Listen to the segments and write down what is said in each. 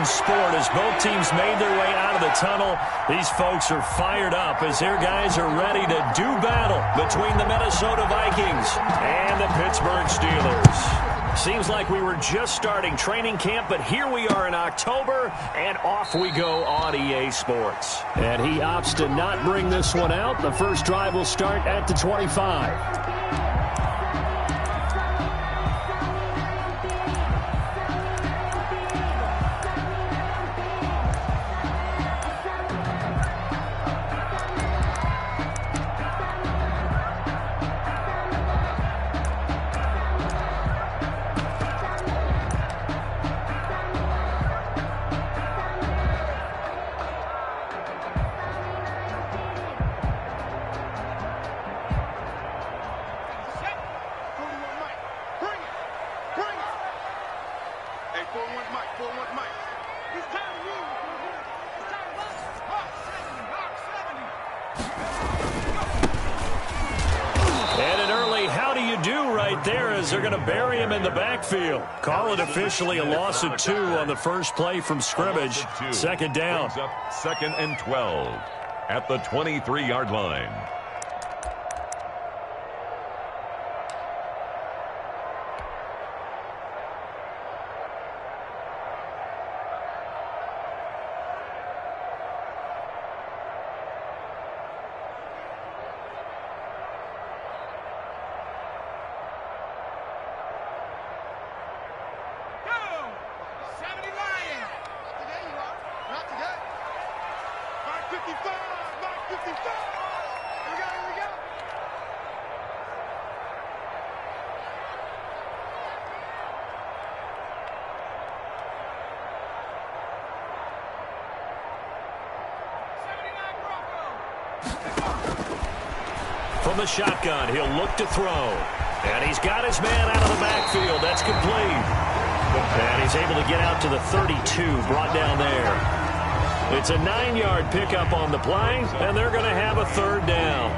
in sport as both teams made their way out of the tunnel. These folks are fired up as their guys are ready to do battle between the Minnesota Vikings and the Pittsburgh Steelers. Seems like we were just starting training camp, but here we are in October, and off we go on EA Sports. And he opts to not bring this one out. The first drive will start at the 25. They're going to bury him in the backfield. Call it officially a loss of 2 on the first play from scrimmage. Second down. Second and 12 at the 23-yard line. From the shotgun, he'll look to throw. And he's got his man out of the backfield. That's complete. And he's able to get out to the 32, brought down there. It's a 9-yard pickup on the play, and they're going to have a third down.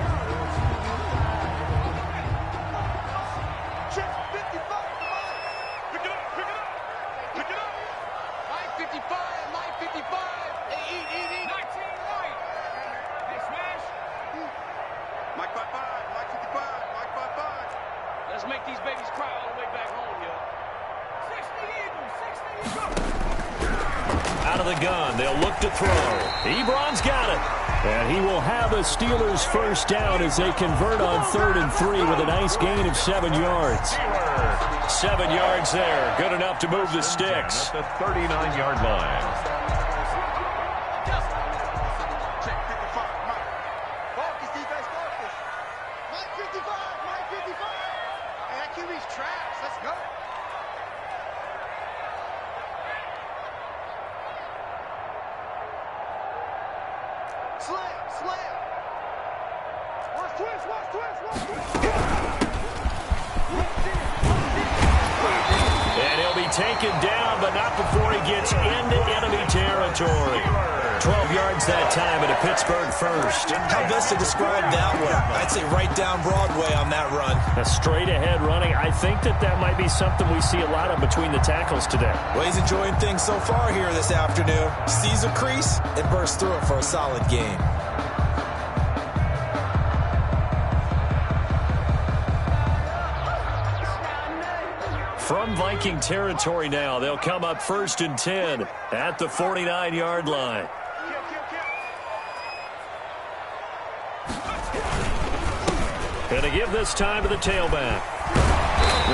Ebron's got it. And he will have a Steelers first down as they convert on 3rd and 3 with a nice gain of 7 yards. 7 yards there. Good enough to move the sticks. At the 39-yard line. And he'll be taken down, but not before he gets into enemy territory. 12 yards that time, and a Pittsburgh first. How best to describe that one? I'd say right down Broadway on that run. A straight-ahead running. I think that might be something we see a lot of between the tackles today. Well, he's enjoying things so far here this afternoon. Sees a crease and bursts through it for a solid gain. From Viking territory now, they'll come up 1st and 10 at the 49-yard line. And to give this time to the tailback.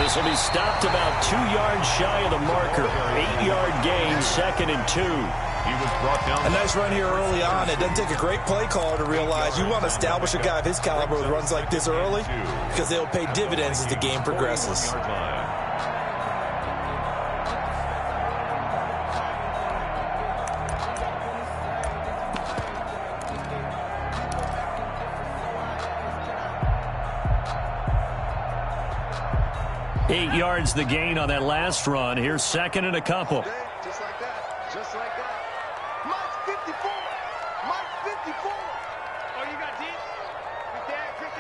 This will be stopped about 2 yards shy of the marker. 8-yard gain, 2nd and 2. He was brought down. A nice run here early on. It doesn't take a great play caller to realize you want to establish a guy of his caliber with runs like this early because they'll pay dividends as the game progresses. 8 yards the gain on that last run. Here's 2nd and a couple. Just like that. Just like that. Mike's 54. Mike's 54. Oh, you got deep? Quick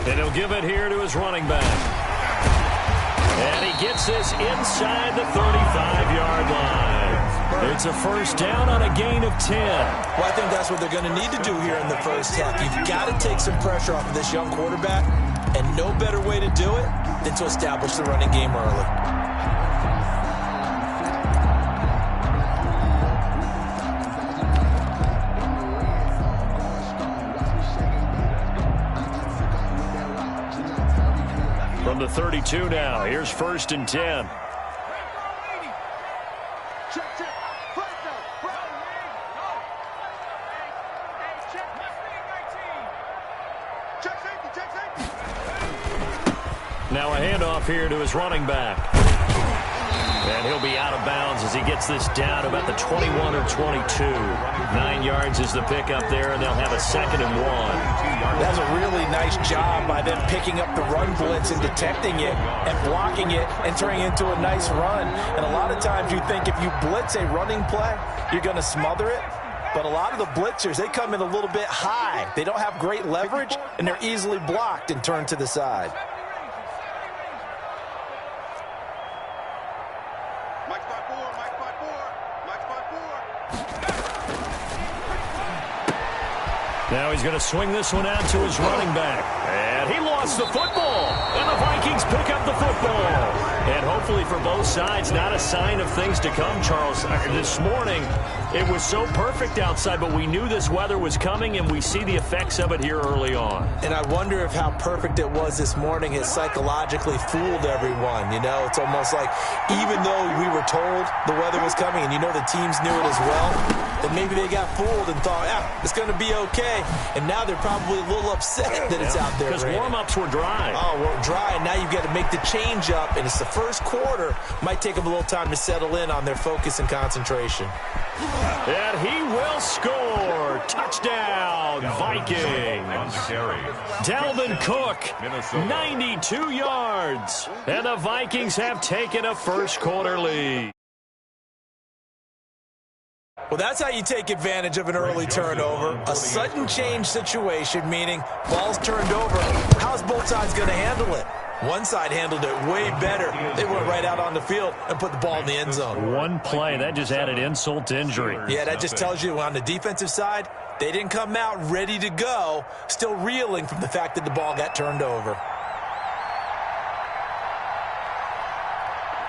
edge. And he'll give it here to his running back. And he gets this inside the 35. It's a first down on a gain of 10. Well, I think that's what they're going to need to do here in the first half. You've got to take some pressure off of this young quarterback, and no better way to do it than to establish the running game early. From the 32 now, here's first and 10. Now a handoff here to his running back. And he'll be out of bounds as he gets this down about the 21 or 22. 9 yards is the pickup there, and they'll have a 2nd and 1. That's a really nice job by them picking up the run blitz and detecting it and blocking it and turning it into a nice run. And a lot of times you think if you blitz a running play, you're going to smother it. But a lot of the blitzers, they come in a little bit high. They don't have great leverage, and they're easily blocked and turned to the side. Now he's going to swing this one out to his running back. And he lost the football. And the Vikings pick up the football. And hopefully for both sides, not a sign of things to come, Charles. This morning, it was so perfect outside, but we knew this weather was coming, and we see the effects of it here early on. And I wonder if how perfect it was this morning has psychologically fooled everyone. You know, it's almost like even though we were told the weather was coming, and you know the teams knew it as well, that maybe they got fooled and thought, it's going to be okay. And now they're probably a little upset that it's out there. Because warm-ups were dry. Oh, we're dry, and now you've got to make the change up, and it's the first quarter. Might take them a little time to settle in on their focus and concentration. And he will score. Touchdown, Vikings. Dalvin Cook, 92 yards. And the Vikings have taken a first quarter lead. Well, that's how you take advantage of an early turnover. A sudden change situation, meaning ball's turned over. How's both sides going to handle it? One side handled it way better. They went right out on the field and put the ball in the end zone. One play, that just added insult to injury. Yeah, that just tells you on the defensive side, they didn't come out ready to go, still reeling from the fact that the ball got turned over.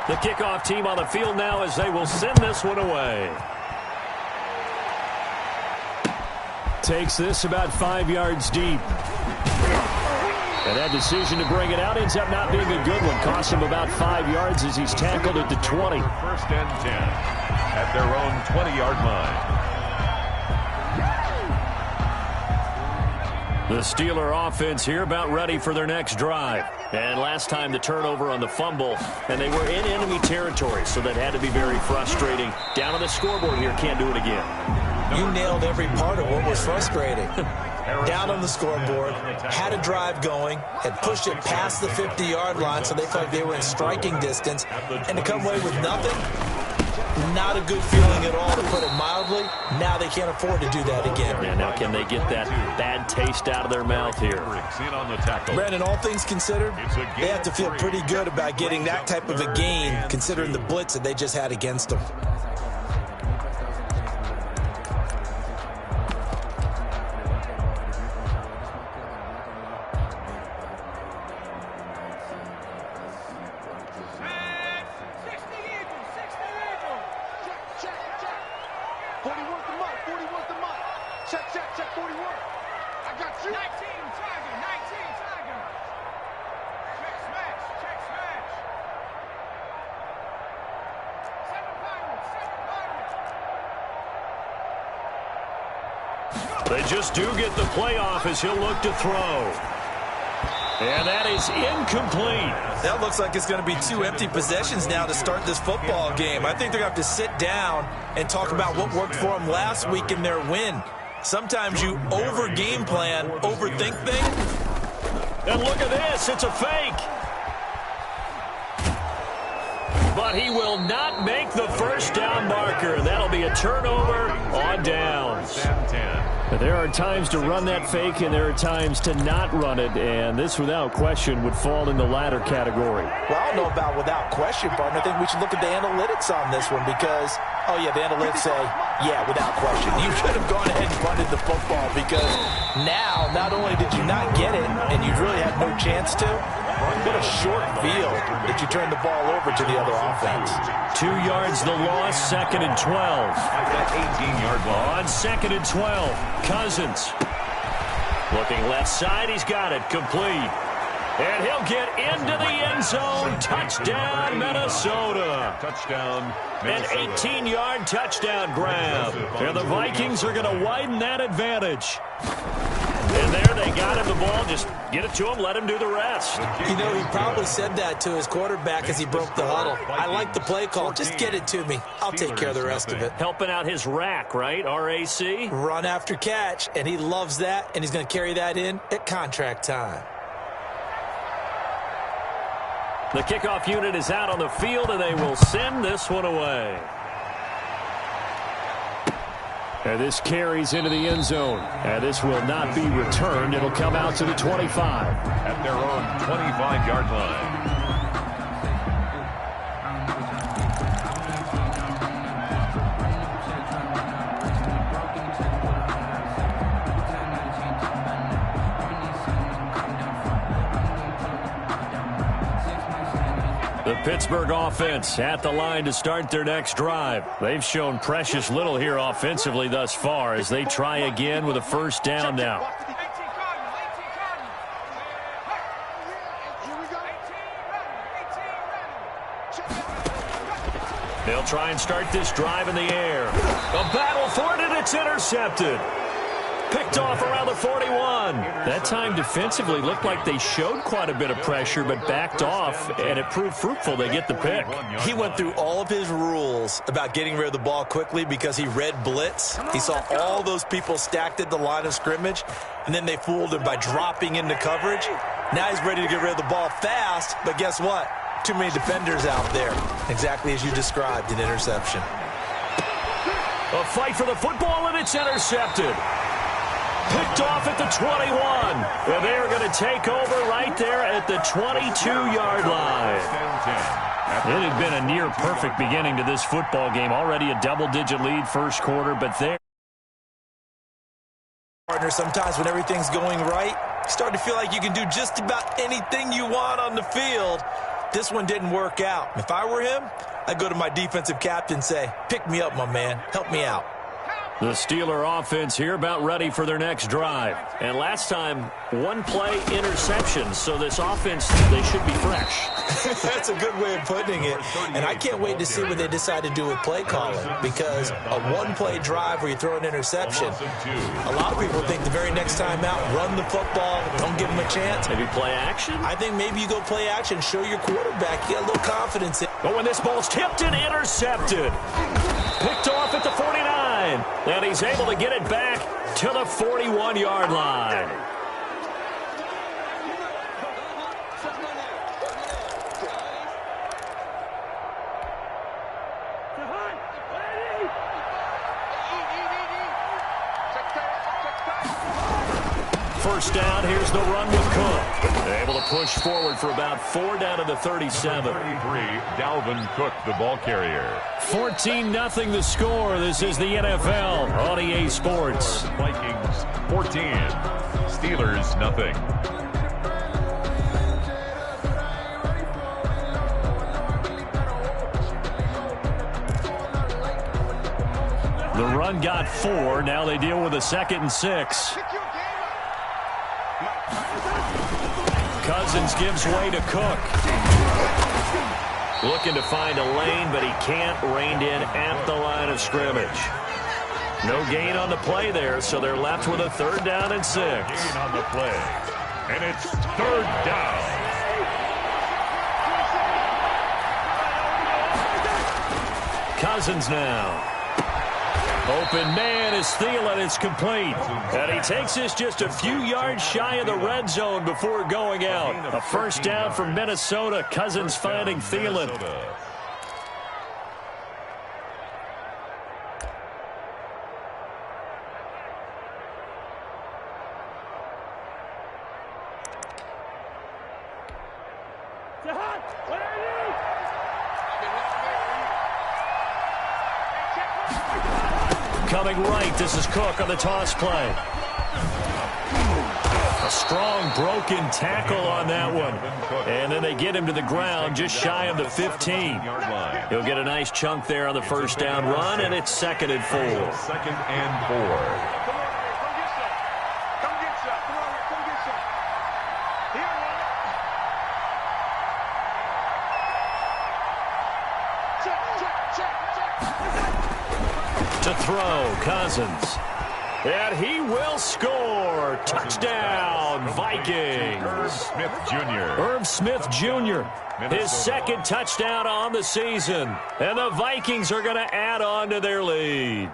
The kickoff team on the field now as they will send this one away. Takes this about 5 yards deep. And that decision to bring it out ends up not being a good one. Costs him about 5 yards as he's tackled at the 20. First and 10 at their own 20-yard line. The Steeler offense here about ready for their next drive. And last time the turnover on the fumble, and they were in enemy territory, so that had to be very frustrating. Down on the scoreboard here, can't do it again. You nailed every part of what was frustrating. Down on the scoreboard, had a drive going, had pushed it past the 50-yard line, so they felt like they were in striking distance, and to come away with nothing, not a good feeling at all, to put it mildly. Now they can't afford to do that again. Yeah, now can they get that bad taste out of their mouth here? Brandon, all things considered, they have to feel pretty good about getting that type of a gain, considering the blitz that they just had against them. They just do get the playoff as he'll look to throw. And that is incomplete. That looks like it's going to be 2 empty possessions now to start this football game. I think they're going to have to sit down and talk about what worked for them last week in their win. Sometimes you over-game plan, overthink things. And look at this. It's a fake. But he will not make the first down marker. That'll be a turnover on downs. But there are times to run that fake, and there are times to not run it, and this, without question, would fall in the latter category. Well, I don't know about without question, partner. I think we should look at the analytics on this one because, oh, yeah, the analytics say, yeah, without question. You should have gone ahead and punted the football because now, not only did you not get it, and you really had no chance to, what a short field that you turned the ball over to the other offense. 2 yards the loss, 2nd and 12. At that 18-yard line. On 2nd and 12, Cousins. Looking left side, he's got it, complete. And he'll get into the end zone. Touchdown, Minnesota. Touchdown, An Minnesota. 18-yard touchdown grab. And the Vikings are going to widen that advantage. And there they got him the ball. Just get it to him, let him do the rest. You know, he probably said that to his quarterback as he broke the huddle. I like the play call. Just get it to me. I'll take care of the rest of it. Helping out his rack, right? RAC? Run after catch, and he loves that, and he's going to carry that in at contract time. The kickoff unit is out on the field, and they will send this one away. And this carries into the end zone. And this will not be returned. It'll come out to the 25. At their own 25-yard line. The Pittsburgh offense at the line to start their next drive. They've shown precious little here offensively thus far as they try again with a first down now. They'll try and start this drive in the air. A battle for it, and it's intercepted. Picked off around the 41. That time defensively looked like they showed quite a bit of pressure but backed off, and it proved fruitful. They get the pick. He went through all of his rules about getting rid of the ball quickly because he read blitz. He saw all those people stacked at the line of scrimmage, and then they fooled him by dropping into coverage. Now he's ready to get rid of the ball fast, but guess what? Too many defenders out there. Exactly as you described, an interception. A fight for the football, and it's intercepted. Picked off at the 21. And they're going to take over right there at the 22-yard line. It had been a near-perfect beginning to this football game. Already a double-digit lead first quarter, but there. Partner, sometimes when everything's going right, you start to feel like you can do just about anything you want on the field. This one didn't work out. If I were him, I'd go to my defensive captain and say, pick me up, my man. Help me out. The Steeler offense here about ready for their next drive. And last time, one play interception. So this offense, they should be fresh. That's a good way of putting it. And I can't wait to see what they decide to do with play calling. Because a one-play drive where you throw an interception, a lot of people think the very next time out, run the football, don't give them a chance. Maybe play action? I think maybe you go play action, show your quarterback you got a little confidence in. But when this ball's tipped and intercepted, picked off at the 49. And he's able to get it back to the 41-yard line. First down, here's the run with Cook. Able to push forward for about 4 down to the 37. 33, Dalvin Cook, the ball carrier. 14-0 the score. This is the NFL on EA Sports. Vikings 14, Steelers nothing. The run got 4. Now they deal with a 2nd and 6. Cousins gives way to Cook. Looking to find a lane, but he can't. Reined in at the line of scrimmage. No gain on the play there, so they're left with a 3rd down and 6. Gain on the play, and it's 3rd down. Cousins now. Open man is Thielen. It's complete. And he takes this just a few yards shy of the red zone before going out. A first down from Minnesota. Cousins finding Thielen. coming right. This is Cook on the toss play. A strong broken tackle on that one. And then they get him to the ground just shy of the 15. He'll get a nice chunk there on the first down run, and it's 2nd and 4. 2nd and 4. To throw, Cousins. And he will score. Touchdown, Vikings. Irv Smith Jr. Irv Smith Jr. His 2nd touchdown on the season. And the Vikings are going to add on to their lead.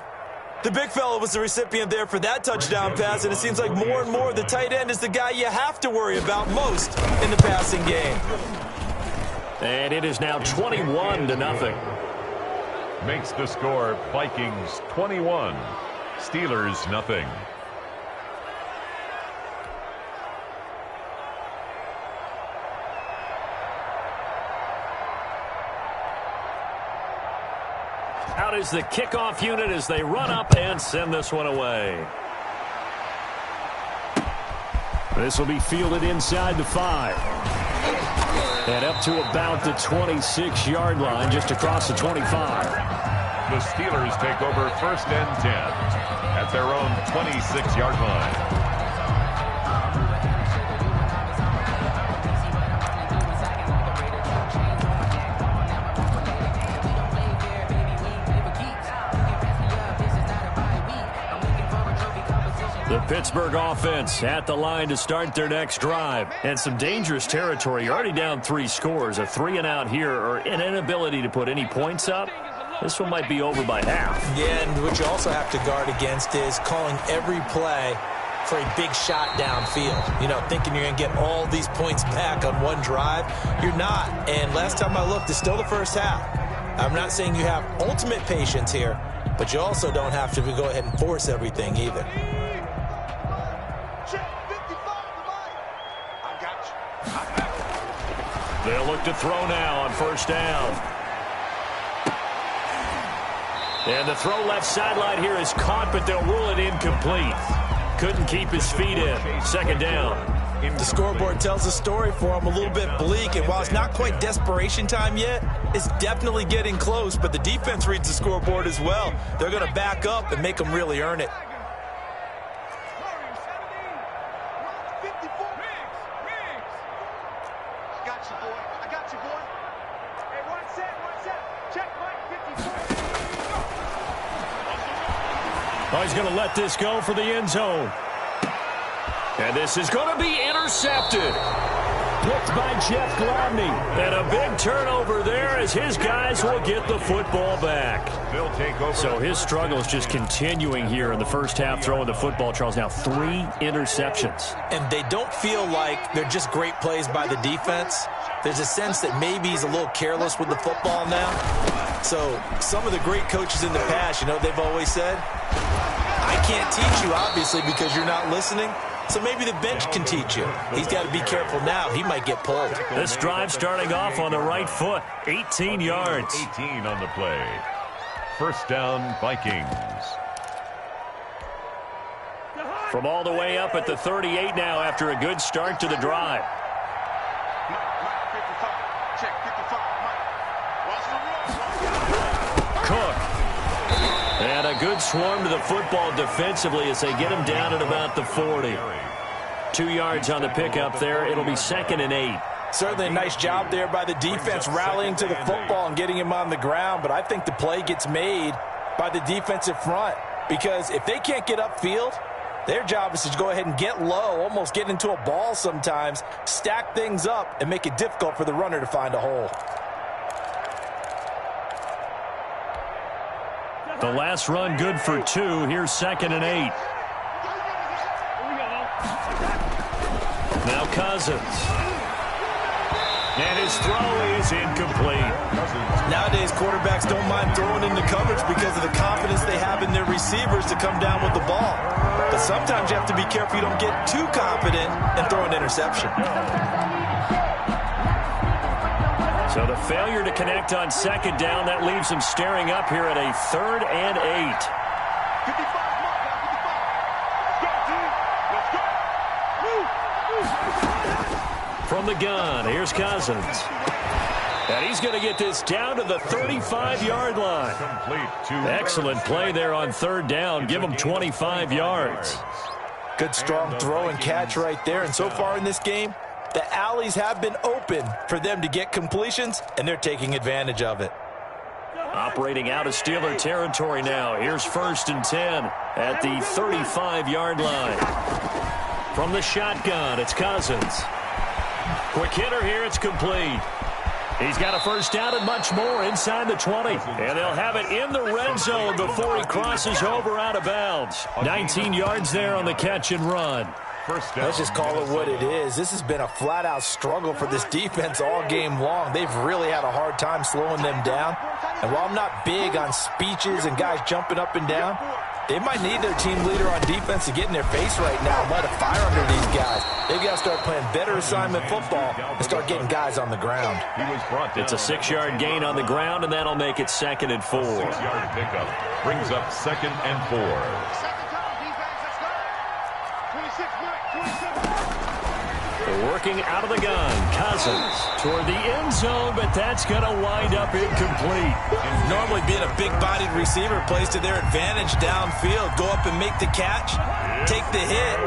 The big fella was the recipient there for that touchdown pass, and it seems like more and more the tight end is the guy you have to worry about most in the passing game. And it is now 21-0. Makes the score Vikings 21, Steelers nothing. Out is the kickoff unit as they run up and send this one away. This will be fielded inside the 5. And up to about the 26-yard line, just across the 25. The Steelers take over 1st and 10 at their own 26-yard line. The Pittsburgh offense at the line to start their next drive. And some dangerous territory. You're already down 3 scores. A 3-and-out here or an inability to put any points up. This one might be over by half. Yeah, and what you also have to guard against is calling every play for a big shot downfield. You know, thinking you're going to get all these points back on one drive. You're not. And last time I looked, it's still the first half. I'm not saying you have ultimate patience here, but you also don't have to go ahead and force everything either. They'll look to throw now on 1st down. And the throw left sideline here is caught, but they'll rule it incomplete. Couldn't keep his feet in. 2nd down. The scoreboard tells a story for him, a little bit bleak, and while it's not quite desperation time yet, it's definitely getting close, but the defense reads the scoreboard as well. They're going to back up and make them really earn it. Oh, he's going to let this go for the end zone. And this is going to be intercepted. Picked by Jeff Gladney. And a big turnover there as his guys will get the football back. They'll take over. So his struggle is just continuing here in the first half, throwing the football. Charles, now 3 interceptions. And they don't feel like they're just great plays by the defense. There's a sense that maybe he's a little careless with the football now. So some of the great coaches in the past, you know, they've always said, I can't teach you, obviously, because you're not listening. So maybe the bench can teach you. He's got to be careful now. He might get pulled. This drive starting off on the right foot. 18 yards. 18 on the play. 1st down, Vikings. From all the way up at the 38 now after a good start to the drive. Cook. And a good swarm to the football defensively as they get him down at about the 40. 2 yards on the pickup there. It'll be 2nd and 8. Certainly a nice job there by the defense rallying to the football and getting him on the ground, but I think the play gets made by the defensive front because if they can't get upfield, their job is to go ahead and get low, almost get into a ball sometimes, stack things up, and make it difficult for the runner to find a hole. The last run good for 2. Here's 2nd and 8. Now Cousins. And his throw is incomplete. Nowadays, quarterbacks don't mind throwing into coverage because of the confidence they have in their receivers to come down with the ball. But sometimes you have to be careful you don't get too confident and throw an interception. So the failure to connect on 2nd down, that leaves them staring up here at a 3rd and 8. From the gun, here's Cousins. And he's going to get this down to the 35-yard line. Excellent play there on third down. Give him 25 yards. Good strong throw and catch right there. And so far in this game, the alleys have been open for them to get completions, and they're taking advantage of it. Operating out of Steeler territory now. Here's 1st and 10 at the 35-yard line. From the shotgun, it's Cousins. Quick hitter here, it's complete. He's got a first down and much more inside the 20. And they'll have it in the red zone before he crosses over out of bounds. 19 yards there on the catch and run. Let's just call it what it is. This has been a flat-out struggle for this defense all game long. They've really had a hard time slowing them down. And while I'm not big on speeches and guys jumping up and down, they might need their team leader on defense to get in their face right now and light a fire under these guys. They've got to start playing better assignment football and start getting guys on the ground. It's a 6-yard gain on the ground, and that'll make it 2nd and 4. 6-yard pickup brings up 2nd and 4. Working out of the gun, Cousins toward the end zone, but that's going to wind up incomplete. Normally being a big-bodied receiver plays to their advantage downfield. Go up and make the catch, take the hit,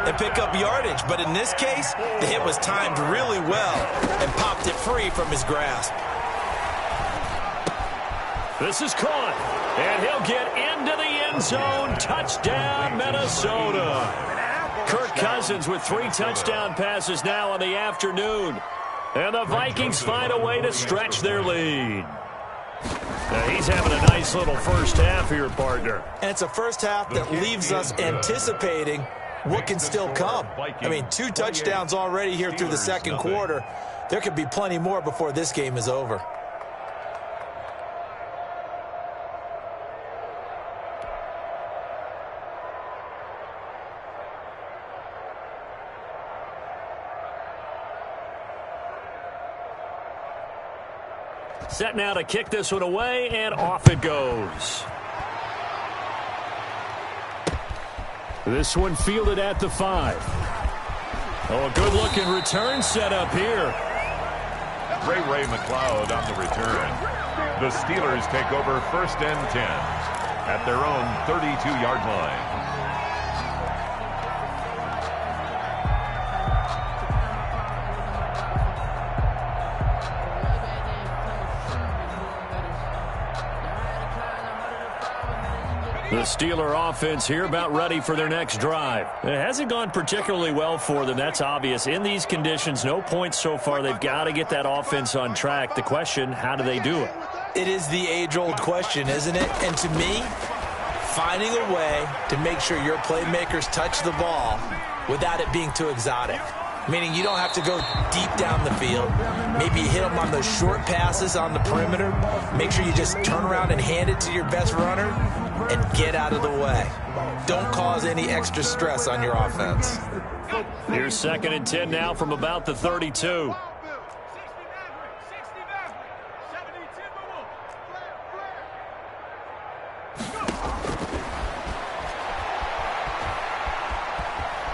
and pick up yardage. But in this case, the hit was timed really well and popped it free from his grasp. This is caught, and he'll get into the end zone. Touchdown, Minnesota. Kirk Cousins with 3 touchdown passes now on the afternoon. And the Vikings find a way to stretch their lead. Now he's having a nice little first half here, partner. And it's a first half that leaves us anticipating what can still come. I mean, 2 touchdowns already here through the second quarter. There could be plenty more before this game is over. Set now to kick this one away, and off it goes. This one fielded at the 5. Oh, a good-looking return set up here. Ray McLeod on the return. The Steelers take over 1st and 10 at their own 32-yard line. The Steeler offense here about ready for their next drive. It hasn't gone particularly well for them. That's obvious. In these conditions, no points so far. They've got to get that offense on track. The question, how do they do it? It is the age-old question, isn't it? And to me, finding a way to make sure your playmakers touch the ball without it being too exotic. Meaning you don't have to go deep down the field. Maybe you hit them on those short passes on the perimeter. Make sure you just turn around and hand it to your best runner and get out of the way. Don't cause any extra stress on your offense. Here's 2nd and 10 now from about the 32.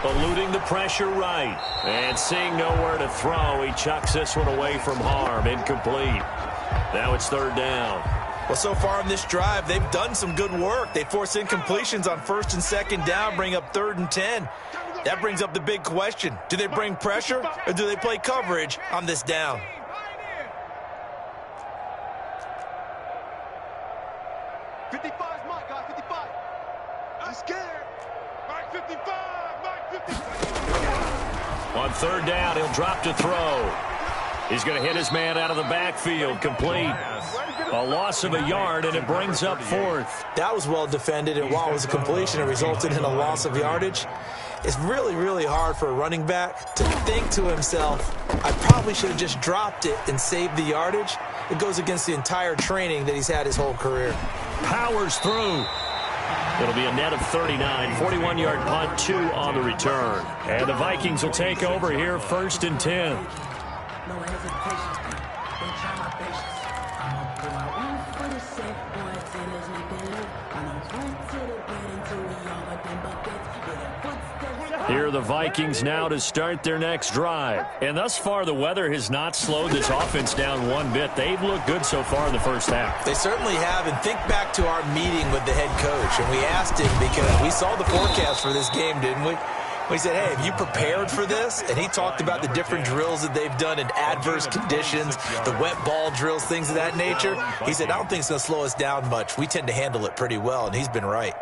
Eluding the pressure right. And seeing nowhere to throw, he chucks this one away from harm. Incomplete. Now it's 3rd down. Well, so far in this drive, they've done some good work. They force incompletions on 1st and 2nd down, bring up 3rd and 10. That brings up the big question. Do they bring pressure or do they play coverage on this down? On 3rd down, he'll drop to throw. He's going to hit his man out of the backfield. Complete. A loss of a yard, and it brings up 4th. That was well defended, and while it was a completion, it resulted in a loss of yardage. It's really, really hard for a running back to think to himself, I probably should have just dropped it and saved the yardage. It goes against the entire training that he's had his whole career. Powers through. It'll be a net of 39. 41-yard punt, 2 on the return. And the Vikings will take over here, 1st and 10. No hesitation. Don't try my patience. I'm gonna put my 1 for the sick boys in his nigga. I know Here are the Vikings now to start their next drive. And thus far, the weather has not slowed this offense down one bit. They've looked good so far in the first half. They certainly have. And think back to our meeting with the head coach. And we asked him, because we saw the forecast for this game, didn't we? We said, hey, have you prepared for this? And he talked about the different drills that they've done in adverse conditions, the wet ball drills, things of that nature. He said, I don't think it's going to slow us down much. We tend to handle it pretty well, and he's been right.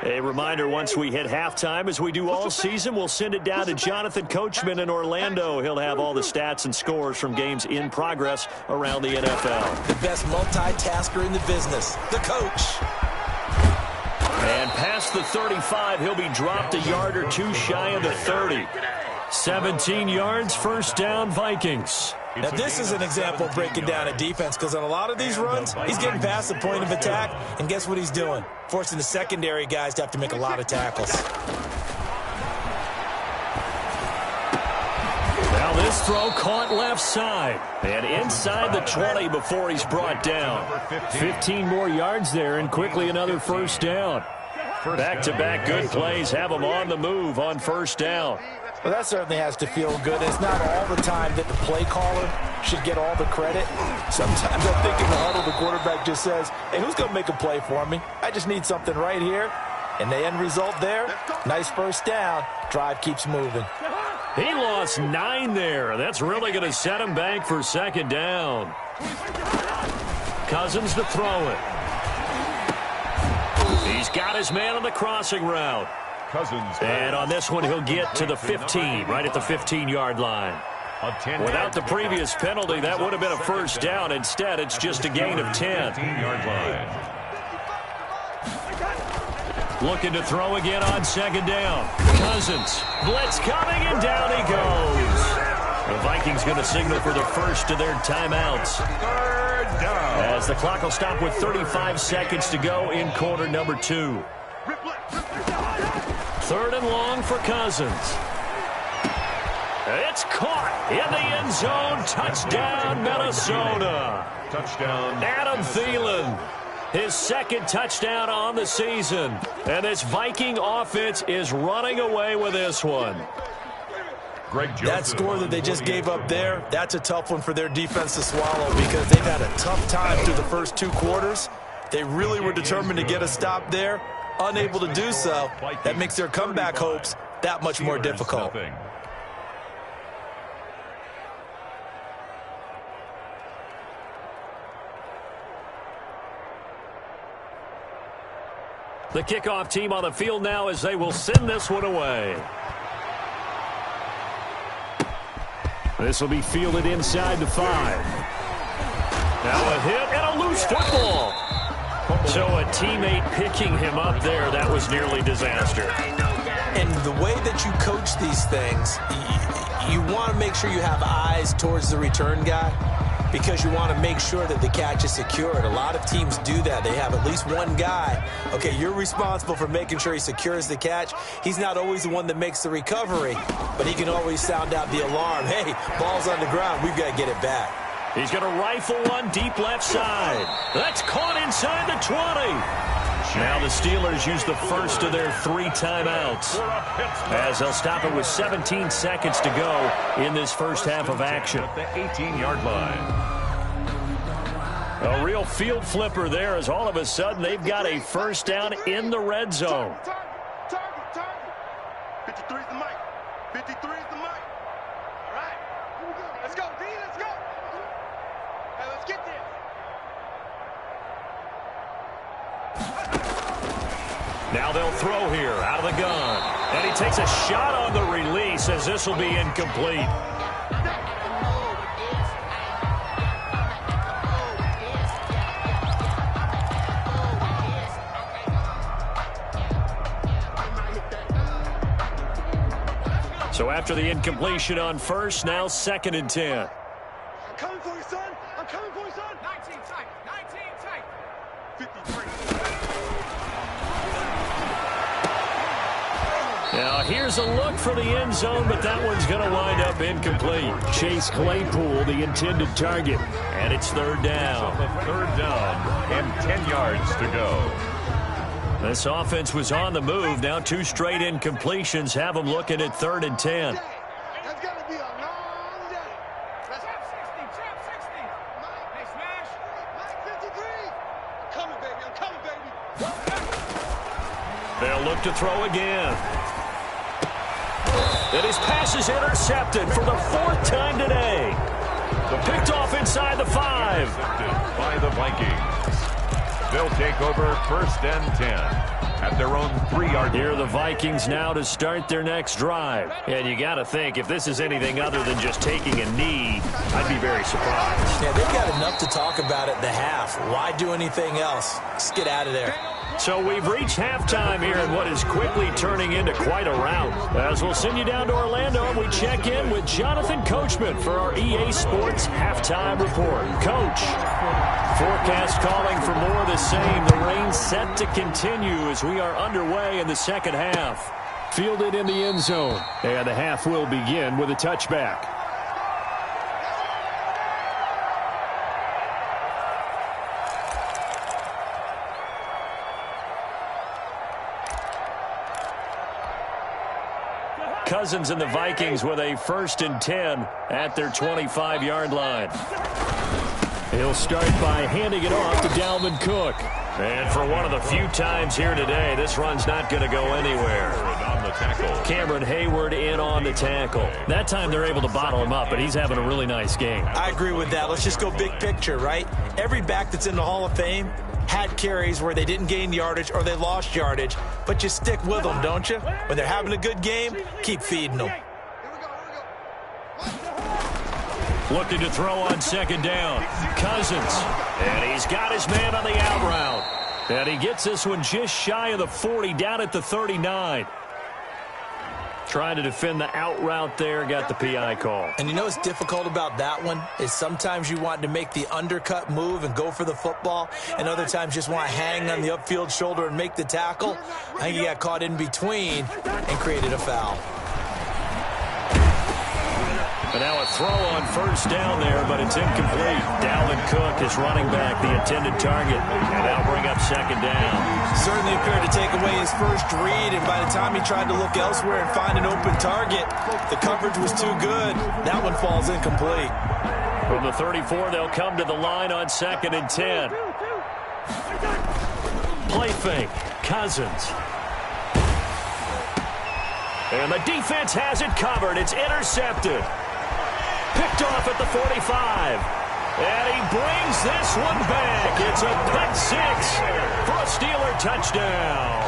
A reminder, once we hit halftime, as we do all season, we'll send it down to Jonathan Coachman in Orlando. He'll have all the stats and scores from games in progress around the NFL. The best multitasker in the business, the coach. And past the 35, he'll be dropped a yard or two shy of the 30. 17 yards, first down, Vikings. Now, this is an example of breaking down a defense, because on a lot of these runs, he's getting past the point of attack, and guess what he's doing? Forcing the secondary guys to have to make a lot of tackles. Now this throw caught left side, and inside the 20 before he's brought down. 15 more yards there, and quickly another first down. Back-to-back good plays have him on the move on first down. Well, that certainly has to feel good. It's not all the time that the play caller should get all the credit. Sometimes I think in the huddle, the quarterback just says, hey, who's going to make a play for me? I just need something right here. And the end result there, nice first down. Drive keeps moving. He lost 9 there. That's really going to set him back for second down. Cousins to throw it. He's got his man on the crossing route. Cousins. And on this one, he'll get to the 15, right at the 15-yard line. Without the previous penalty, that would have been a first down. Instead, it's just a gain of 10. 15-yard line. Looking to throw again on second down. Cousins. Blitz coming, and down he goes. The Vikings going to signal for the first of their timeouts. Third down. As the clock will stop with 35 seconds to go in quarter number 2. Third and long for Cousins. It's caught in the end zone. Touchdown, Minnesota. Touchdown. Adam Thielen, his second touchdown on the season. And this Viking offense is running away with this one. That score that they just gave up there, that's a tough one for their defense to swallow, because they've had a tough time through the first 2 quarters. They really were determined to get a stop there. Unable to do so, that makes their comeback hopes that much more difficult. The kickoff team on the field now as they will send this one away. This will be fielded inside the 5. Now a hit and a loose football. So a teammate picking him up there, that was nearly disaster. And the way that you coach these things, you want to make sure you have eyes towards the return guy, because you want to make sure that the catch is secured. A lot of teams do that. They have at least one guy. Okay, you're responsible for making sure he secures the catch. He's not always the one that makes the recovery, but he can always sound out the alarm. Hey, ball's on the ground. We've got to get it back. He's going to rifle one deep left side. That's caught inside the 20. Now the Steelers use the first of their 3 timeouts, as they'll stop it with 17 seconds to go in this first half of action. At the 18-yard line. A real field flipper there, as all of a sudden they've got a first down in the red zone. Target. 53 is the mic. 53 is the mic. All right. Let's go, D. Let's go. Hey, let's get this. Now they'll throw here out of the gun. And he takes a shot on the release, as this will be incomplete. So after the incompletion on first, now 2nd and 10. I'm coming for you, son. I'm coming for you, son. 19 tight. 19 tight. 53. Now here's a look for the end zone, but that one's going to wind up incomplete. Chase Claypool, the intended target, and it's third down. Third down and 10 yards to go. This offense was on the move. Now 2 straight incompletions have them looking at 3rd and 10. That's going to be a long day. Let's have 60, 60. Mike, hey, smash. Mike, 53. I'm coming, baby. I'm coming, baby. They'll look to throw again. And his pass is intercepted for the 4th time today. Picked off inside the 5. Intercepted by the Vikings. They'll take over 1st and 10 at their own 3-yard line. Here are the Vikings now to start their next drive. And you got to think, if this is anything other than just taking a knee, I'd be very surprised. Yeah, they've got enough to talk about at the half. Why do anything else? Just get out of there. So we've reached halftime here in what is quickly turning into quite a rout. As we'll send you down to Orlando, and we check in with Jonathan Coachman for our EA Sports Halftime Report. Coach, forecast calling for more of the same. The rain set to continue as we are underway in the second half. Fielded in the end zone. And the half will begin with a touchback. Cousins and the Vikings with a 1st and 10 at their 25-yard line. He'll start by handing it off to Dalvin Cook. And for one of the few times here today, this run's not going to go anywhere. On the tackle. Cameron Hayward in on the tackle. That time they're able to bottle him up, but he's having a really nice game. I agree with that. Let's just go big picture, right? Every back that's in the Hall of Fame had carries where they didn't gain yardage or they lost yardage, but you stick with them, don't you? When they're having a good game, keep feeding them. Looking to throw on 2nd down. Cousins. And he's got his man on the out route. And he gets this one just shy of the 40, down at the 39. Trying to defend the out route there, got the PI call. And you know what's difficult about that one is sometimes you want to make the undercut move and go for the football, and other times just want to hang on the upfield shoulder and make the tackle. I think he got caught in between and created a foul. But now a throw on 1st down there, but it's incomplete. Dalvin Cook is running back, the intended target, and that'll bring up 2nd down. Certainly appeared to take away his first read, and by the time he tried to look elsewhere and find an open target, the coverage was too good. That one falls incomplete. From the 34, they'll come to the line on 2nd and 10. Play fake, Cousins. And the defense has it covered. It's intercepted. Picked off at the 45. And he brings this one back. It's a pick 6 for a Steeler touchdown.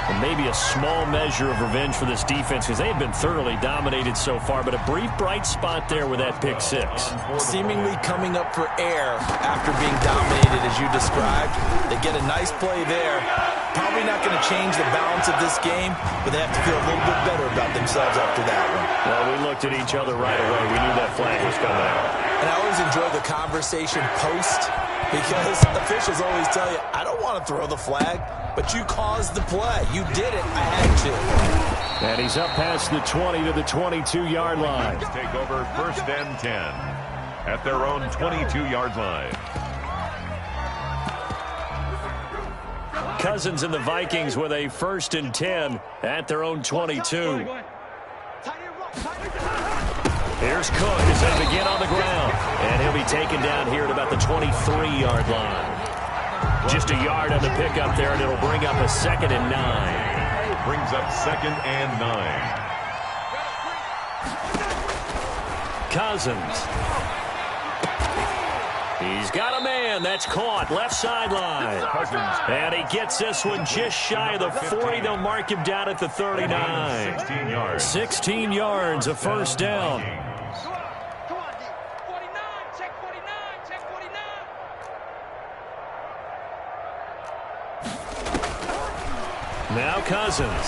And maybe a small measure of revenge for this defense because they have been thoroughly dominated so far, but a brief bright spot there with that pick 6. Seemingly coming up for air after being dominated as you described. They get a nice play there. Probably not going to change the balance of this game, but they have to feel a little bit better about themselves after that one. Well, we looked at each other right away. We knew that flag was coming out. And I always enjoy the conversation post because officials always tell you, I don't want to throw the flag, but you caused the play. You did it. I had to. And he's up past the 20 to the 22-yard line. Take over 1st and 10 at their own 22-yard line. Cousins and the Vikings with a 1st and 10 at their own 22. Here's Cook as they begin on the ground. And he'll be taken down here at about the 23-yard line. Just a yard on the pickup there, and it'll bring up a 2nd and 9. Brings up 2nd and 9. Cousins. He's got a man. That's caught. Left sideline. And he gets this one just shy of the 40. They'll mark him down at the 39. 16 yards. 16 yards, a 1st down. Come on, D. 49. Check 49. Check 49. Now Cousins.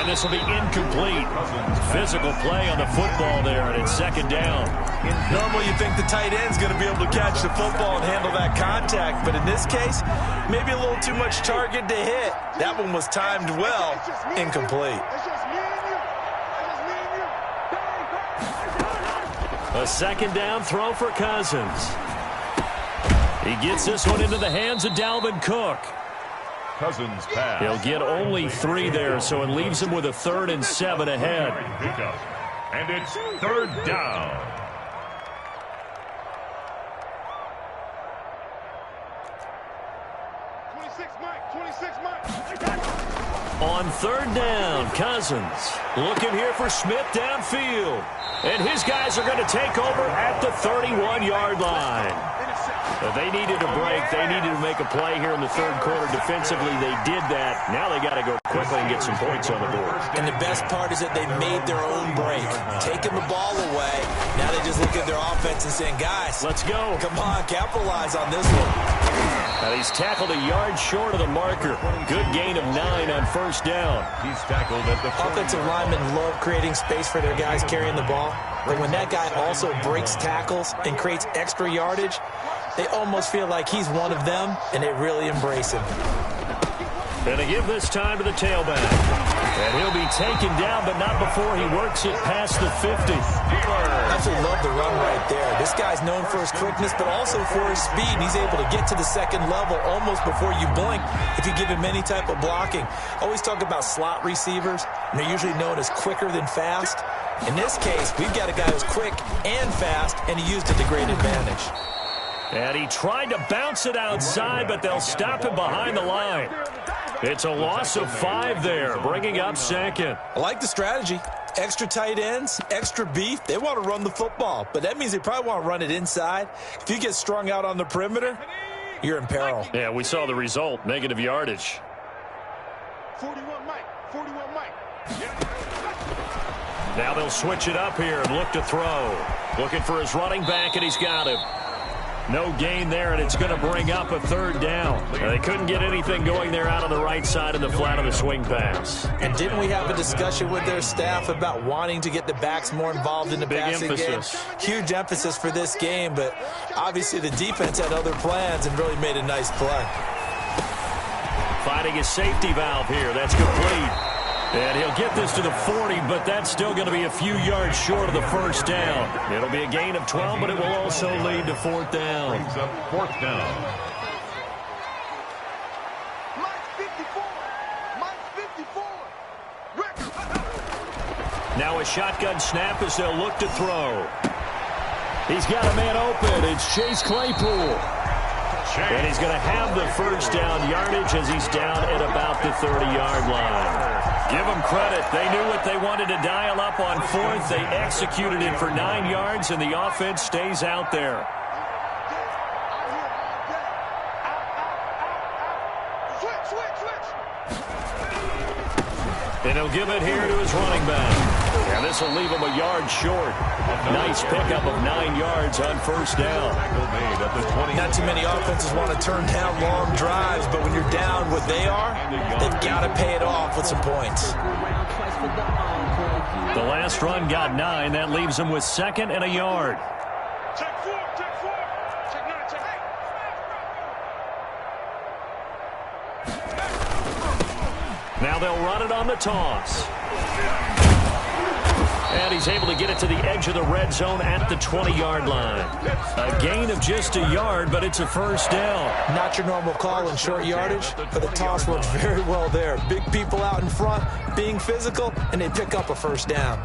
And this will be incomplete. Physical play on the football there, and it's second down. Normally you think the tight end's going to be able to catch the football and handle that contact, but in this case, maybe a little too much target to hit. That one was timed well, incomplete. A second down throw for Cousins. He gets this one into the hands of Dalvin Cook. Cousins pass. He'll get only 3 there, so it leaves him with a 3rd and 7 ahead. And it's third down. On 3rd down, Cousins looking here for Smith downfield. And his guys are going to take over at the 31-yard line. They needed a break. They needed to make a play here in the 3rd quarter. Defensively, they did that. Now they got to go quickly and get some points on the board. And the best part is that they made their own break, taking the ball away. Now they just look at their offense and saying, guys, let's go. Come on, capitalize on this one. Now he's tackled a yard short of the marker. Good gain of 9 on 1st down. He's tackled at the 40. Offensive linemen love creating space for their guys carrying the ball. But when that guy also breaks tackles and creates extra yardage, they almost feel like he's one of them, and they really embrace him. And they give this time to the tailback. And he'll be taken down, but not before he works it past the 50. Absolutely love the run right there. This guy's known for his quickness, but also for his speed. And he's able to get to the 2nd level almost before you blink if you give him any type of blocking. Always talk about slot receivers, and they're usually known as quicker than fast. In this case, we've got a guy who's quick and fast, and he used it to great advantage. And he tried to bounce it outside, but they'll stop him behind the line. It's a loss of 5 there, bringing up 2nd. I like the strategy. Extra tight ends, extra beef. They want to run the football, but that means they probably want to run it inside. If you get strung out on the perimeter, you're in peril. Yeah, we saw the result, negative yardage. 41 Mike, 41 Mike. Now they'll switch it up here and look to throw. Looking for his running back, and he's got him. No gain there, and it's going to bring up a 3rd down. They couldn't get anything going there out on the right side of the flat of the swing pass. And didn't we have a discussion with their staff about wanting to get the backs more involved in the passing game? Huge emphasis for this game, but obviously the defense had other plans and really made a nice play. Finding a safety valve here. That's complete. And he'll get this to the 40, but that's still going to be a few yards short of the 1st down. It'll be a gain of 12, but it will also lead to 4th down. Brings up 4th down. Mike 54. Mike 54. Now a shotgun snap as they'll look to throw. He's got a man open. It's Chase Claypool. And he's going to have the 1st down yardage as he's down at about the 30-yard line. Give them credit. They knew what they wanted to dial up on 4th. They executed it for 9 yards, and the offense stays out there. And he'll give it here to his running back. And this will leave him a yard short. Nice pickup of 9 yards on 1st down. Not too many offenses want to turn down long drives, but when you're down what they are, they've got to pay it off with some points. The last run got 9. That leaves him with 2nd and a yard. Check 4, check 4. Check 9, check 8. Now they'll run it on the toss. And he's able to get it to the edge of the red zone at the 20-yard line. A gain of just a yard, but it's a 1st down. Not your normal call in short yardage, but the toss worked very well there. Big people out in front, being physical, and they pick up a 1st down.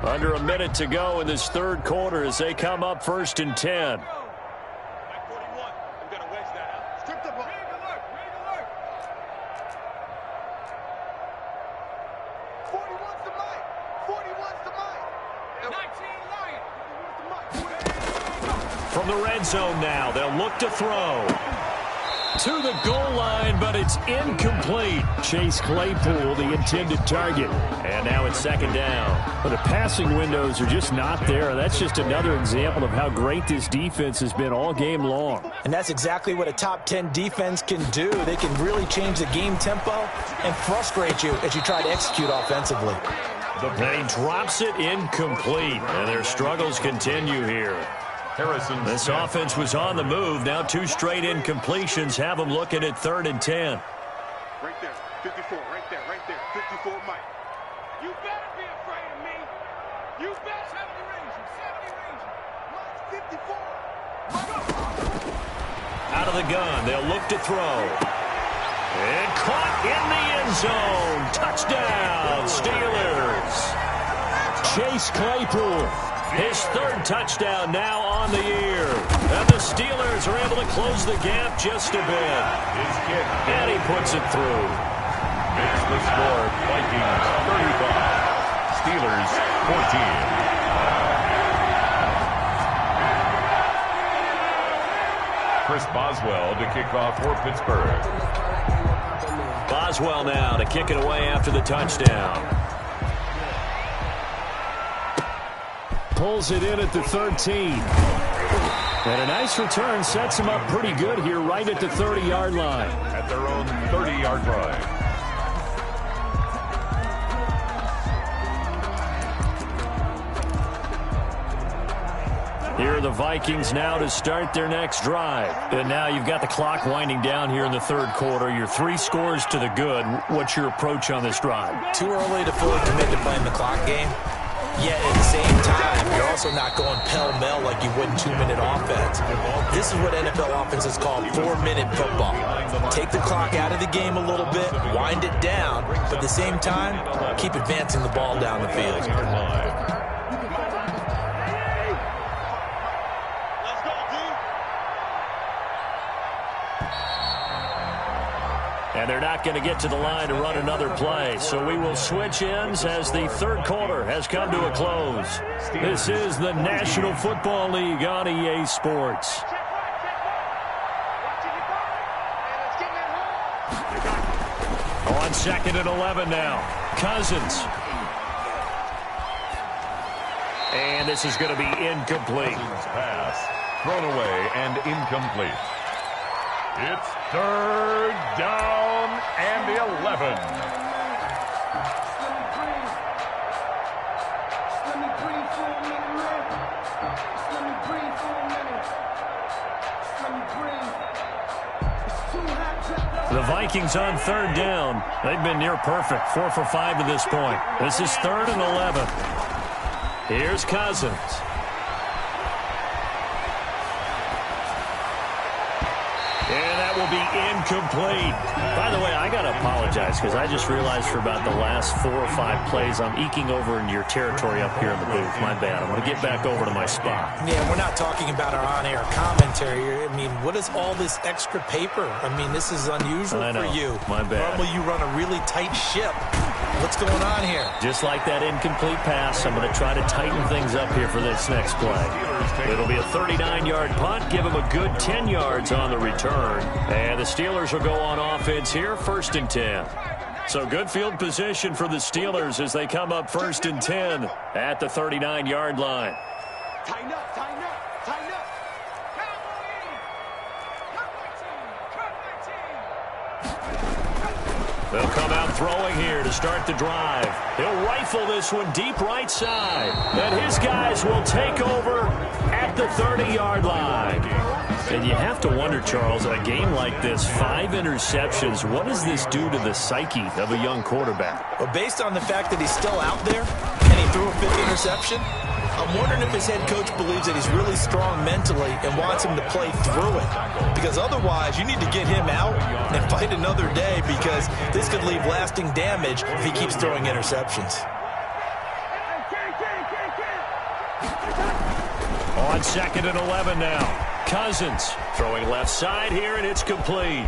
Under a minute to go in this 3rd quarter as they come up 1st and 10. Mike 41. I'm going to waste that out. Strip the ball. Ready to work. Ready to work. 41's the Mike. 41's the Mike. 19 Lion. 41's the Mike. From the red zone now, they'll look to throw. To the goal line, but it's incomplete. Chase Claypool, the intended target. And now it's second down. But the passing windows are just not there. That's just another example of how great this defense has been all game long. And that's exactly what a top 10 defense can do. They can really change the game tempo and frustrate you as you try to execute offensively. And he drops it incomplete. And their struggles continue here. This offense was on the move. Now 2 straight incompletions have them looking at 3rd and 10. Right there, 54, right there, 54, Mike. You better be afraid of me. You better. 70 range, Mike, 54. Out of the gun, they'll look to throw. And caught in the end zone. Touchdown, Steelers. Chase Claypool. His 3rd touchdown now on the year. And the Steelers are able to close the gap just a bit. And he puts it through. Makes the score Vikings 35. Steelers 14. Chris Boswell to kick off for Pittsburgh. Boswell now to kick it away after the touchdown. Pulls it in at the 13. And a nice return sets him up pretty good here right at the 30-yard line. At their own 30-yard line. Here are the Vikings now to start their next drive. And now you've got the clock winding down here in the 3rd quarter. You're 3 scores to the good. What's your approach on this drive? Too early to fully commit to playing the clock game. Yet at the same time, you're also not going pell-mell like you would in 2-minute offense. This is what NFL offenses call 4-minute football. Take the clock out of the game a little bit, wind it down, but at the same time, keep advancing the ball down the field. And they're not going to get to the line to run another play. So we will switch ends as the 3rd quarter has come to a close. This is the National Football League on EA Sports. On 2nd and 11 now. Cousins. And this is going to be incomplete. Pass thrown away and incomplete. It's 3rd down and 11. The Vikings on 3rd down. They've been near perfect. 4 for 5 to this point. This is 3rd and 11. Here's Cousins. And that will be incomplete. By the way, I got to apologize because I just realized for about the last 4 or 5 plays, I'm eking over into your territory up here in the booth. My bad. I'm going to get back over to my spot. Yeah, we're not talking about our on-air commentary. I mean, what is all this extra paper? I mean, this is unusual for you. My bad. Normally you run a really tight ship. What's going on here? Just like that incomplete pass, I'm going to try to tighten things up here for this next play. It'll be a 39-yard punt. Give them a good 10 yards on the return. And the Steelers will go on offense here, 1st and 10. So good field position for the Steelers as they come up 1st and 10 at the 39-yard line. Tighten up, tighten up, tighten up. They'll come out throwing here to start the drive. He'll rifle this one deep right side. And his guys will take over at the 30-yard line. And you have to wonder, Charles, in a game like this, 5 interceptions, what does this do to the psyche of a young quarterback? Well, based on the fact that he's still out there and he threw a 5th interception, I'm wondering if his head coach believes that he's really strong mentally and wants him to play through it. Because otherwise, you need to get him out and fight another day because this could leave lasting damage if he keeps throwing interceptions. On 2nd and 11 now. Cousins throwing left side here, and it's complete.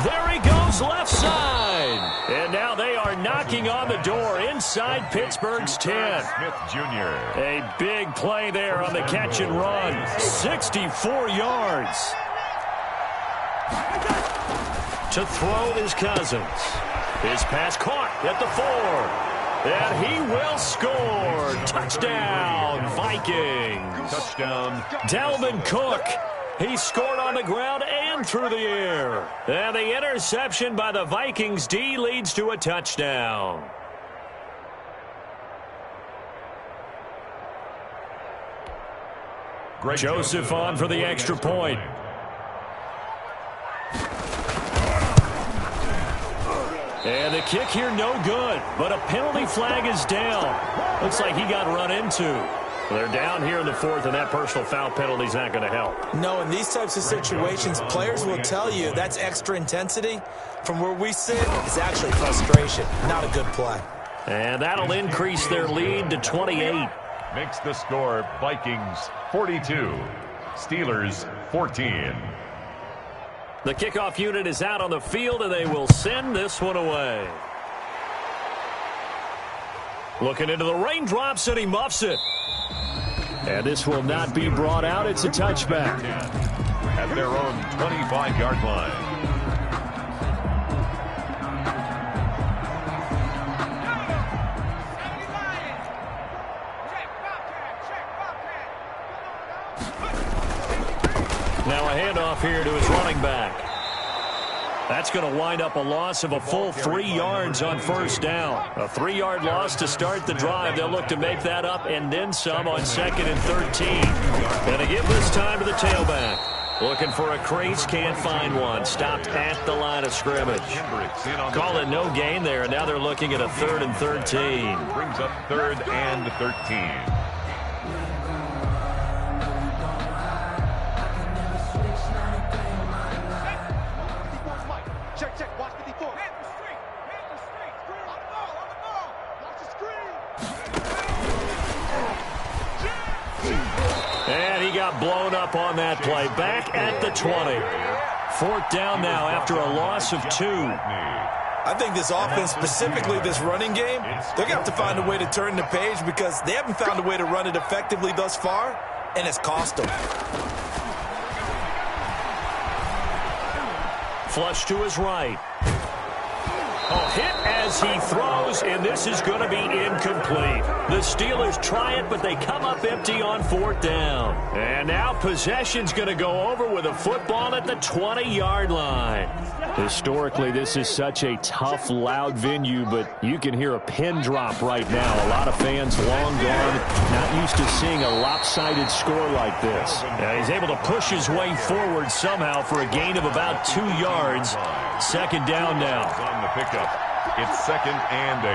There he goes left side. And now they are knocking on the door inside Pittsburgh's 10. Smith Jr. A big play there on the catch and run. 64 yards. To throw is Cousins. His pass caught at the 4. And he will score. Touchdown, Vikings. Touchdown. Dalvin Cook. He scored on the ground and through the air. And the interception by the Vikings D leads to a touchdown. Joseph on for the extra point. And the kick here no good, but a penalty flag is down. Looks like he got run into. They're down here in the 4th, and that personal foul penalty is not going to help. No, in these types of situations, players will tell you that's extra intensity. From where we sit, it's actually frustration, not a good play. And that'll increase their lead to 28. Makes the score Vikings 42, Steelers 14. The kickoff unit is out on the field, and they will send this one away. Looking into the raindrops, and he muffs it. And this will not be brought out. It's a touchback. At their own 25-yard line. Now a handoff here to his running back. That's going to wind up a loss of a full 3 yards on first down. A 3-yard loss to start the drive. They'll look to make that up and then some on 2nd and 13. And to give this time to the tailback. Looking for a crease, can't find one. Stopped at the line of scrimmage. Call it no gain there, and now they're looking at a 3rd and 13. Brings up 3rd and 13. Blown up on that play. Back at the 20. 4th down now after a loss of 2. I think this offense, specifically this running game, they're going to have to find a way to turn the page because they haven't found a way to run it effectively thus far, and it's cost them. Flush to his right. A hit as he throws, and this is going to be incomplete. The Steelers try it, but they come up empty on 4th down. And now possession's going to go over with a football at the 20-yard line. Historically, this is such a tough, loud venue, but you can hear a pin drop right now. A lot of fans long gone, not used to seeing a lopsided score like this. Now he's able to push his way forward somehow for a gain of about 2 yards. 2nd down now. On the pickup, it's 2nd and 8.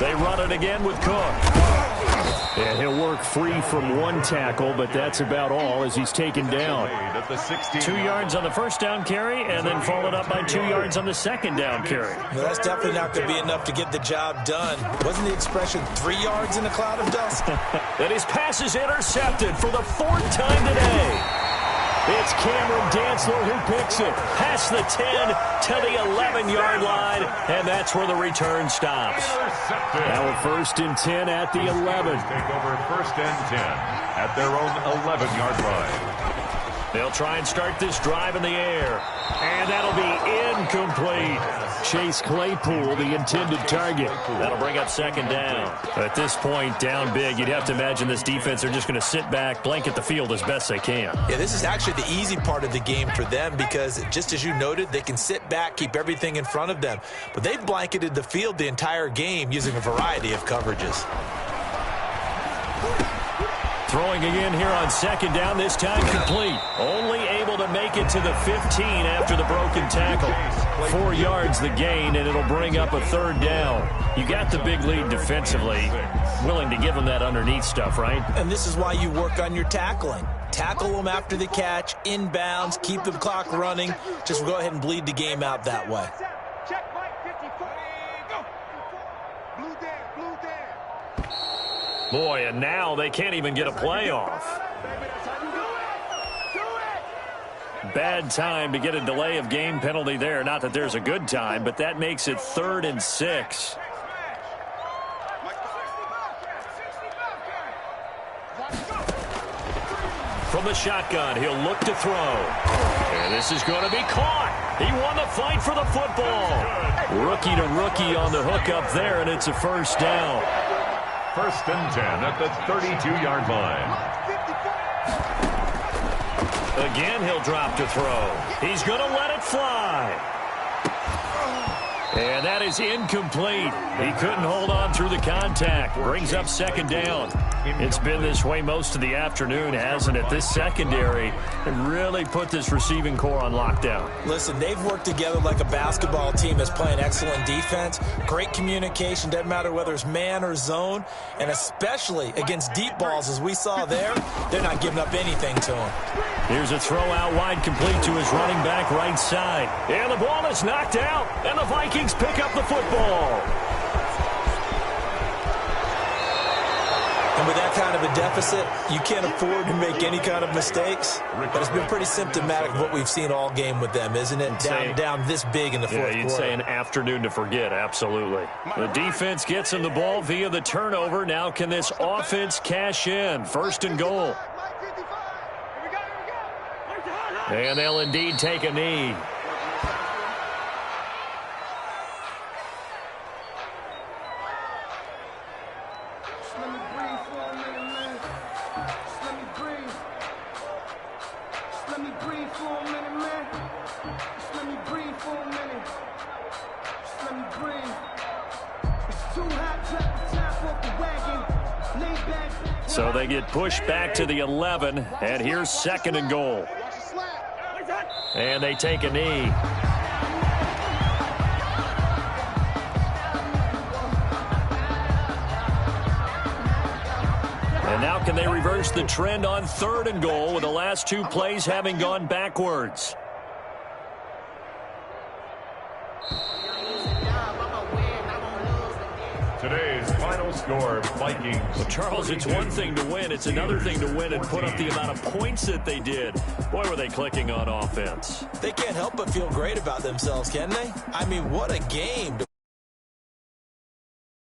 They run it again with Cook. And he'll work free from one tackle, but that's about all as he's taken down. 2 yards on the first down carry, and then followed up by 2 yards on the second down carry. Well, that's definitely not going to be enough to get the job done. Wasn't the expression 3 yards in a cloud of dust? And his pass is intercepted for the 4th time today. It's Cameron Dantzler who picks it. Past the 10 to the 11-yard line, and that's where the return stops. Now a 1st and 10 at the 11. Take over 1st and 10 at their own 11-yard line. They'll try and start this drive in the air, and that'll be incomplete. Chase Claypool, the intended target. That'll bring up 2nd down. At this point, down big, you'd have to imagine this defense are just going to sit back, blanket the field as best they can. Yeah, this is actually the easy part of the game for them because, just as you noted, they can sit back, keep everything in front of them. But they've blanketed the field the entire game using a variety of coverages. Throwing again here on 2nd down, this time complete. Only able to make it to the 15 after the broken tackle. 4 yards the gain, and it'll bring up a 3rd down. You got the big lead defensively. Willing to give them that underneath stuff, right? And this is why you work on your tackling. Tackle them after the catch, inbounds, keep the clock running. Just go ahead and bleed the game out that way. Check Mike 54. Go. Blue down, blue down. Boy, and now they can't even get a play off. Bad time to get a delay of game penalty there. Not that there's a good time, but that makes it 3rd and 6. the shotgun. He'll look to throw. And this is going to be caught. He won the fight for the football. Rookie to rookie on the hook up there, and it's a first down. 1st and 10 at the 32-yard line. Again, he'll drop to throw. He's going to let it fly. And that is incomplete. He couldn't hold on through the contact. Brings up 2nd down. It's been this way most of the afternoon, hasn't it? This secondary really put this receiving core on lockdown. Listen, they've worked together like a basketball team that's playing excellent defense. Great communication, doesn't matter whether it's man or zone. And especially against deep balls, as we saw there, they're not giving up anything to him. Here's a throw out wide, complete to his running back right side. And the ball is knocked out, and the Vikings pick up the football. And with that kind of a deficit, you can't afford to make any kind of mistakes. But it's been pretty symptomatic of what we've seen all game with them, isn't it? Down this big in the fourth quarter. You'd say an afternoon to forget, absolutely. The defense gets him the ball via the turnover. Now can this offense cash in? 1st and goal. And they'll indeed take a knee. So they get pushed back to the 11, and here's 2nd and goal. And they take a knee. And now can they reverse the trend on 3rd and goal with the last 2 plays having gone backwards? Today's final score, Vikings. Well, Charles, it's one thing to win. It's another thing to win and put up the amount of points that they did. Boy, were they clicking on offense. They can't help but feel great about themselves, can they? I mean, what a game to